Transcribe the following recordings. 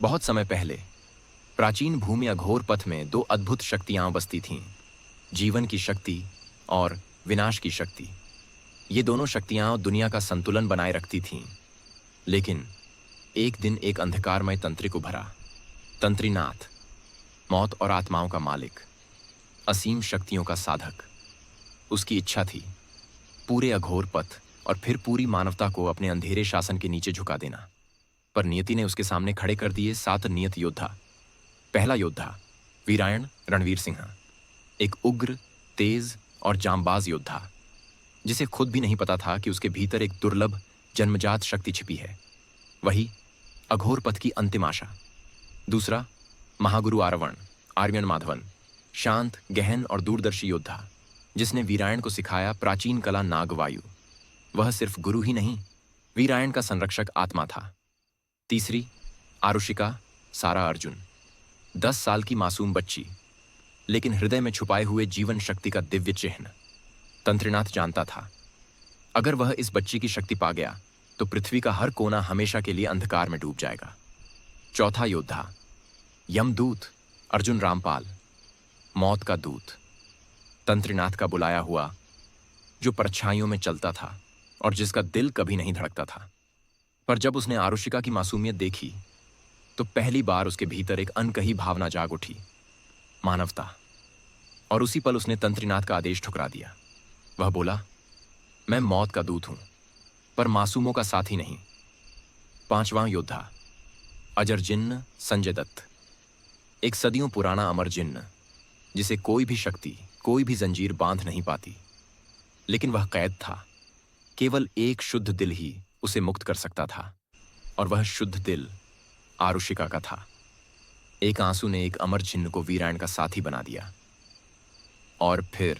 बहुत समय पहले प्राचीन भूमि अघोर पथ में दो अद्भुत शक्तियां बसती थीं, जीवन की शक्ति और विनाश की शक्ति। ये दोनों शक्तियां दुनिया का संतुलन बनाए रखती थीं। लेकिन एक दिन एक अंधकारमय तंत्रिक उभरा। तंत्रीनाथ, मौत और आत्माओं का मालिक, असीम शक्तियों का साधक। उसकी इच्छा थी पूरे अघोर पथ और फिर पूरी मानवता को अपने अंधेरे शासन के नीचे झुका देना। पर नियति ने उसके सामने खड़े कर दिए 7 नियत योद्धा। पहला योद्धा वीरायण रणवीर सिंह, एक उग्र, तेज और जांबाज योद्धा, जिसे खुद भी नहीं पता था कि उसके भीतर एक दुर्लभ जन्मजात शक्ति छिपी है, वही अघोर पथ की अंतिम आशा। दूसरा महागुरु आरवण आर्यन माधवन, शांत, गहन और दूरदर्शी योद्धा, जिसने वीरायण को सिखाया प्राचीन कला नागवायु। वह सिर्फ गुरु ही नहीं, वीरायण का संरक्षक आत्मा था। तीसरी आरुषिका सारा अर्जुन, 10 साल की मासूम बच्ची, लेकिन हृदय में छुपाए हुए जीवन शक्ति का दिव्य चिन्ह। तंत्रीनाथ जानता था, अगर वह इस बच्ची की शक्ति पा गया तो पृथ्वी का हर कोना हमेशा के लिए अंधकार में डूब जाएगा। चौथा योद्धा यमदूत अर्जुन रामपाल, मौत का दूत, तंत्रीनाथ का बुलाया हुआ, जो परछाइयों में चलता था और जिसका दिल कभी नहीं धड़कता था। पर जब उसने आरुषिका की मासूमियत देखी तो पहली बार उसके भीतर एक अनकही भावना जाग उठी, मानवता। और उसी पल उसने तंत्रीनाथ का आदेश ठुकरा दिया। वह बोला, मैं मौत का दूत हूं, पर मासूमों का साथी नहीं। पांचवां योद्धा अजर जिन्न संजय दत्त, एक सदियों पुराना अमर जिन्न, जिसे कोई भी शक्ति, कोई भी जंजीर बांध नहीं पाती। लेकिन वह कैद था, केवल एक शुद्ध दिल ही उसे मुक्त कर सकता था, और वह शुद्ध दिल आरुषिका का था। एक आंसू ने एक अमर जिन्न को वीरायण का साथी बना दिया। और फिर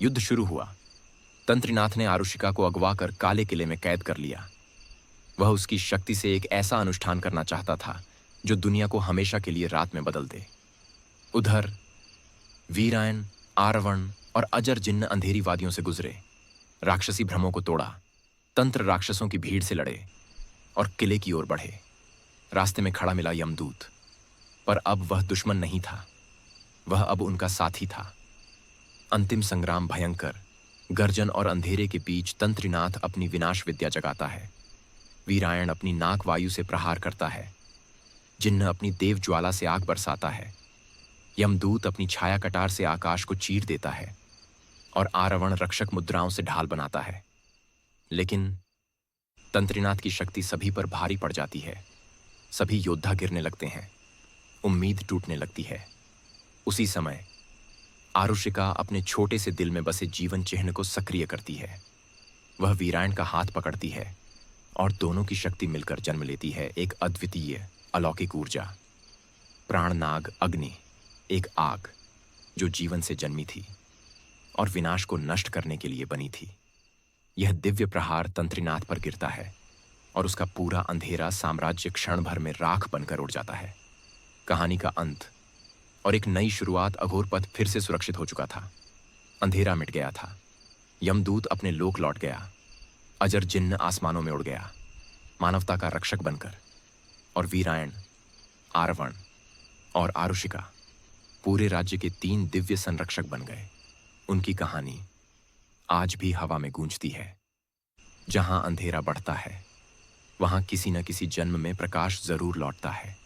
युद्ध शुरू हुआ। तंत्रीनाथ ने आरुषिका को अगवा कर काले किले में कैद कर लिया। वह उसकी शक्ति से एक ऐसा अनुष्ठान करना चाहता था जो दुनिया को हमेशा के लिए रात में बदल दे। उधर वीरायण, आरवण और अजर जिन्न अंधेरी वादियों से गुजरे, राक्षसी भ्रमों को तोड़ा, तंत्र राक्षसों की भीड़ से लड़े और किले की ओर बढ़े। रास्ते में खड़ा मिला यमदूत, पर अब वह दुश्मन नहीं था, वह अब उनका साथी था। अंतिम संग्राम भयंकर, गर्जन और अंधेरे के बीच तंत्रीनाथ अपनी विनाश विद्या जगाता है। वीरायण अपनी नाक वायु से प्रहार करता है, जिन्न अपनी देव ज्वाला से आग बरसाता है, यमदूत अपनी छाया कटार से आकाश को चीर देता है, और आरवण रक्षक मुद्राओं से ढाल बनाता है। लेकिन तंत्रीनाथ की शक्ति सभी पर भारी पड़ जाती है। सभी योद्धा गिरने लगते हैं, उम्मीद टूटने लगती है। उसी समय आरुषिका अपने छोटे से दिल में बसे जीवन चिन्ह को सक्रिय करती है। वह वीरायण का हाथ पकड़ती है और दोनों की शक्ति मिलकर जन्म लेती है एक अद्वितीय अलौकिक ऊर्जा। प्राणनाग अग्नि, एक आग जो जीवन से जन्मी थी और विनाश को नष्ट करने के लिए बनी थी। यह दिव्य प्रहार तंत्रीनाथ पर गिरता है और उसका पूरा अंधेरा साम्राज्य क्षण भर में राख बनकर उड़ जाता है। कहानी का अंत और एक नई शुरुआत। अघोर पथ फिर से सुरक्षित हो चुका था। अंधेरा मिट गया था, यमदूत अपने लोक लौट गया, अजर जिन्न आसमानों में उड़ गया मानवता का रक्षक बनकर, और वीरायण, आरवण और आरुषिका पूरे राज्य के 3 दिव्य संरक्षक बन गए। उनकी कहानी आज भी हवा में गूंजती है। जहां अंधेरा बढ़ता है, वहां किसी न किसी जन्म में प्रकाश जरूर लौटता है।